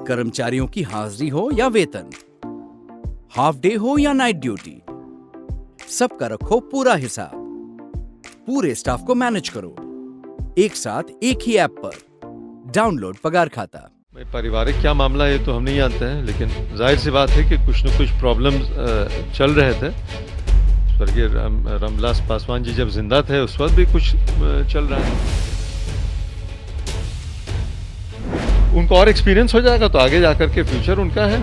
कर्मचारियों की हाजिरी हो या वेतन, हाफ डे हो या नाइट ड्यूटी, सबका रखो पूरा हिसाब। पूरे स्टाफ को मैनेज करो एक साथ एक ही ऐप पर। डाउनलोड पगार खाता। पारिवारिक क्या मामला है तो हम नहीं जानते हैं, लेकिन जाहिर सी बात है कि कुछ न कुछ प्रॉब्लम्स चल रहे थे। स्वर्गीय रामविलास पासवान जी जब जिंदा थे उस वक्त भी कुछ चल रहा है। उनको और एक्सपीरियंस हो जाएगा तो आगे जाकर के फ्यूचर उनका है।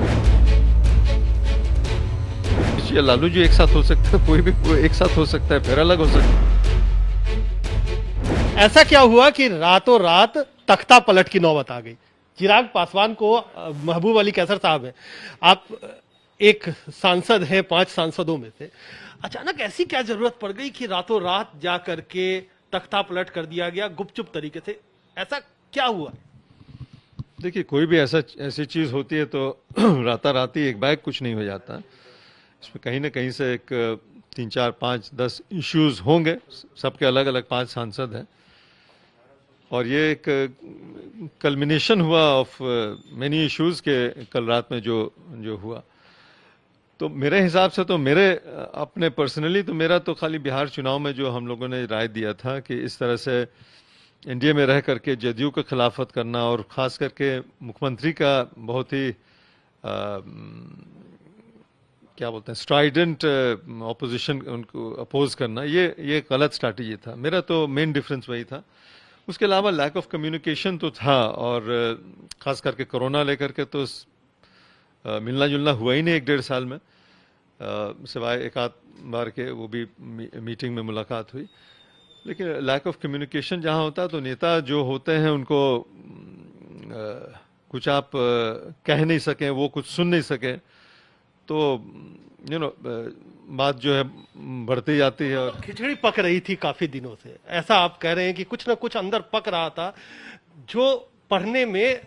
लालू जी एक साथ हो सकता है, कोई भी एक साथ हो सकता है, फिर अलग हो सकता है। ऐसा क्या हुआ कि रातों रात तख्ता पलट की नौबत आ गई? चिराग पासवान को महबूब अली कैसर साहब है, आप एक सांसद हैं 5 सांसदों में से, अचानक ऐसी क्या जरूरत पड़ गई कि रातों रात जा करके तख्ता पलट कर दिया गया गुपचुप तरीके से? ऐसा क्या हुआ? देखिए, कोई भी ऐसी चीज होती है तो राताराती एक बैग कुछ नहीं हो जाता। इसमें कहीं ना कहीं से एक 3, 4, 5, 10 इश्यूज होंगे। सबके अलग अलग 5 सांसद हैं और ये एक कल्मिनेशन हुआ ऑफ मेनी इश्यूज के कल रात में जो हुआ। तो मेरे हिसाब से तो मेरे अपने पर्सनली तो मेरा तो खाली बिहार चुनाव में जो हम लोगों ने राय दिया था कि इस तरह से एनडीए में रह करके जदयू का खिलाफत करना और ख़ास करके मुख्यमंत्री का बहुत ही क्या बोलते हैं स्ट्राइडेंट ऑपोजिशन उनको अपोज करना, ये गलत स्ट्रैटेजी था। मेरा तो मेन डिफरेंस वही था। उसके अलावा लैक ऑफ कम्युनिकेशन तो था और ख़ास करके कोरोना लेकर के तो मिलना जुलना हुआ ही नहीं 1-1.5 साल में, सिवाय एक आध बार के, वो भी मीटिंग में मुलाकात हुई। लेकिन लैक ऑफ कम्युनिकेशन जहाँ होता है तो नेता जो होते हैं उनको कुछ आप कह नहीं सकें, वो कुछ सुन नहीं सके तो बात जो है बढ़ती जाती है। और खिचड़ी पक रही थी काफी दिनों से, ऐसा आप कह रहे हैं कि कुछ ना कुछ अंदर पक रहा था जो पढ़ने में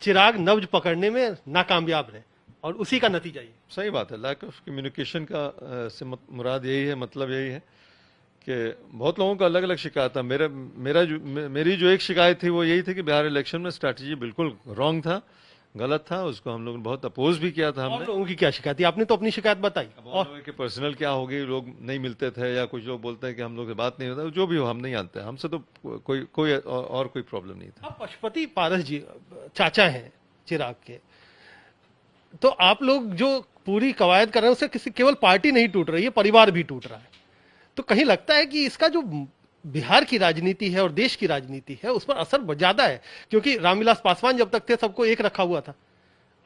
चिराग नब्ज पकड़ने में नाकामयाब रहे और उसी का नतीजा ये। सही बात है, लैक ऑफ कम्युनिकेशन का से मुराद यही है, मतलब यही है कि बहुत लोगों का अलग अलग शिकायत था। मेरी जो एक शिकायत थी वो यही थी कि बिहार इलेक्शन में स्ट्रैटेजी बिल्कुल रॉन्ग था, गलत था। उसको हम लोगों ने बहुत अपोज भी किया था। हमने लोगों की क्या शिकायत थी? आपने तो अपनी शिकायत बताई। और कि पर्सनल क्या होगी, लोग नहीं मिलते थे या कुछ लोग बोलते हैं कि हम लोग से बात नहीं होता, जो भी हो हम नहीं जानते, हमसे तो कोई प्रॉब्लम नहीं था। अब पशुपति पारस जी चाचा हैं चिराग के, तो आप लोग जो पूरी कवायद कर रहे हैं उससे किसी केवल पार्टी नहीं टूट रही है, परिवार भी टूट रहा है। तो कहीं लगता है कि इसका जो बिहार की राजनीति है और देश की राजनीति है उस पर असर ज्यादा है, क्योंकि रामविलास पासवान जब तक थे सबको एक रखा हुआ था।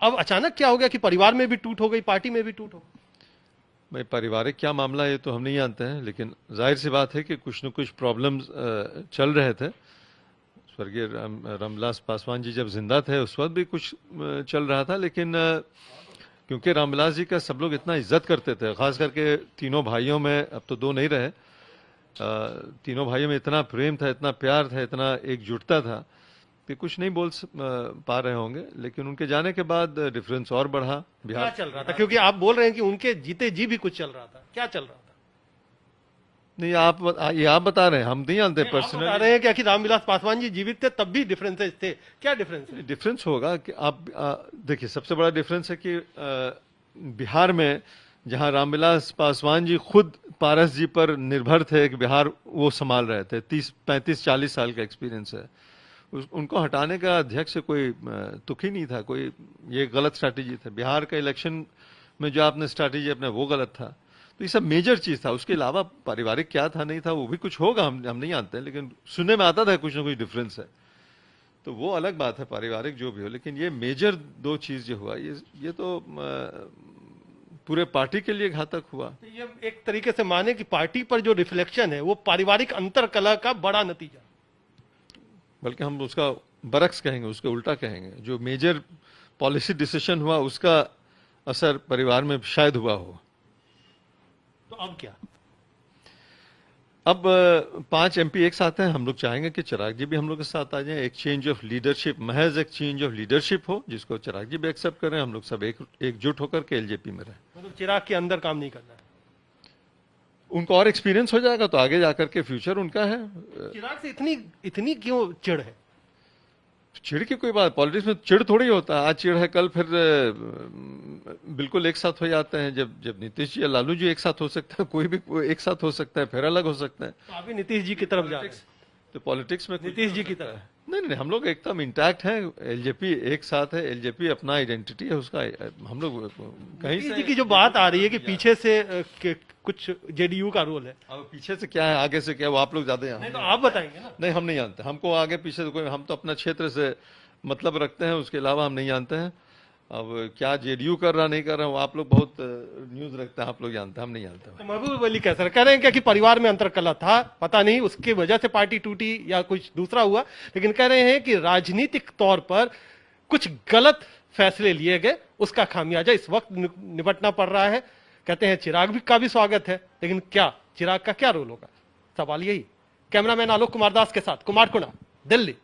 अब अचानक क्या हो गया कि परिवार में भी टूट हो गई, पार्टी में भी टूट हो गई? भाई, पारिवारिक क्या मामला है तो हम नहीं जानते हैं, लेकिन जाहिर सी बात है कि कुछ न कुछ प्रॉब्लम्स चल रहे थे। स्वर्गीय रामविलास पासवान जी जब जिंदा थे उस वक्त भी कुछ चल रहा था, लेकिन क्योंकि रामविलास जी का सब लोग इतना इज्जत करते थे, खास करके तीनों भाइयों में, अब तो 2 नहीं रहे, तीनों भाइयों में इतना प्रेम था, इतना प्यार था, इतना एकजुटता था कि कुछ नहीं बोल पा रहे होंगे। लेकिन उनके जाने के बाद डिफरेंस और बढ़ा। बिहार क्या चल रहा था? क्योंकि आप बोल रहे हैं कि उनके जीते जी भी कुछ चल रहा था, क्या चल रहा था? नहीं, आप बता रहे हैं, हम नहीं जानते पर्सनली। बता रहे हैं कि रामविलास पासवान जी जीवित थे तब भी डिफरेंसेस थे, क्या डिफरेंस है? डिफरेंस होगा कि आप देखिए, सबसे बड़ा डिफरेंस है कि बिहार में जहां रामविलास पासवान जी खुद पारस जी पर निर्भर थे कि बिहार वो संभाल रहे थे, 30, 35, 40 साल का एक्सपीरियंस है, उनको हटाने का अध्यक्ष से कोई तुक ही नहीं था। कोई ये गलत स्ट्रैटेजी था। बिहार का इलेक्शन में जो आपने स्ट्रैटेजी अपने, वो गलत था। तो ये सब मेजर चीज था। उसके अलावा पारिवारिक क्या था नहीं था वो भी कुछ होगा, हम नहीं जानते, लेकिन सुनने में आता था कुछ ना कुछ डिफरेंस है, तो वो अलग बात है, पारिवारिक जो भी हो। लेकिन ये मेजर 2 चीज जो हुआ, ये तो पूरे पार्टी के लिए घातक हुआ। तो ये एक तरीके से माने कि पार्टी पर जो रिफ्लेक्शन है वो पारिवारिक अंतरकलह का बड़ा नतीजा, बल्कि हम उसका बरक्स कहेंगे, उसके उल्टा कहेंगे। जो मेजर पॉलिसी डिसीजन हुआ उसका असर परिवार में शायद हुआ हो। तो अब क्या? अब 5 एमपी एक साथ हैं। हम लोग चाहेंगे कि चिराग जी भी हम लोग के साथ आ जाएं। एक चेंज ऑफ लीडरशिप, महज एक चेंज ऑफ लीडरशिप हो जिसको चिराग जी भी एक्सेप्ट करें, हम लोग सब एकजुट होकर के एलजेपी में रहें। मतलब चिराग के अंदर काम नहीं करना है, उनको और एक्सपीरियंस हो जाएगा तो आगे जाकर के फ्यूचर उनका है। चिराग से इतनी क्यों चिढ़ है? चिढ़ की कोई बात, पॉलिटिक्स में चिढ़ थोड़ी होता है। आज चिढ़ है, कल फिर बिल्कुल एक साथ हो जाते हैं। जब नीतीश जी या लालू जी एक साथ हो सकते हैं, कोई भी एक साथ हो सकता है, फिर अलग हो सकते हैं। तो आप भी नीतीश जी की तरफ जा रहे हैं, तो पॉलिटिक्स में नीतीश जी की तरफ। नहीं नहीं, हम लोग एकदम इंटैक्ट हैं। एलजेपी एक साथ है, एलजेपी अपना आइडेंटिटी है उसका। हम लोग कहीं नीतीश से जी की जो बात आ रही है कि पीछे से कुछ जेडीयू का रोल है, अब पीछे से क्या है, आगे से क्या है, वो आप लोग ज्यादा नहीं जानते तो हैं। आप बताएंगे ना। नहीं, हम नहीं जानते। हमको आगे पीछे से कोई, हम तो अपना क्षेत्र से मतलब रखते हैं, उसके अलावा हम नहीं जानते हैं। अब क्या जेडीयू कर रहा नहीं कर रहा, वो आप लोग बहुत न्यूज रखते हैं, आप लोग जानते हैं, हम नहीं जानते। तो महबूब अली कैसर कह रहे हैं क्या कि परिवार में अंतरकलह था, पता नहीं उसकी वजह से पार्टी टूटी या कुछ दूसरा हुआ, लेकिन कह रहे हैं कि राजनीतिक तौर पर कुछ गलत फैसले लिए गए, उसका खामियाजा इस वक्त निपटना पड़ रहा है। कहते हैं चिराग भी का भी स्वागत है, लेकिन क्या चिराग का क्या रोल होगा, सवाल यही। कैमरामैन आलोक कुमार दास के साथ कुमार कुणा, दिल्ली।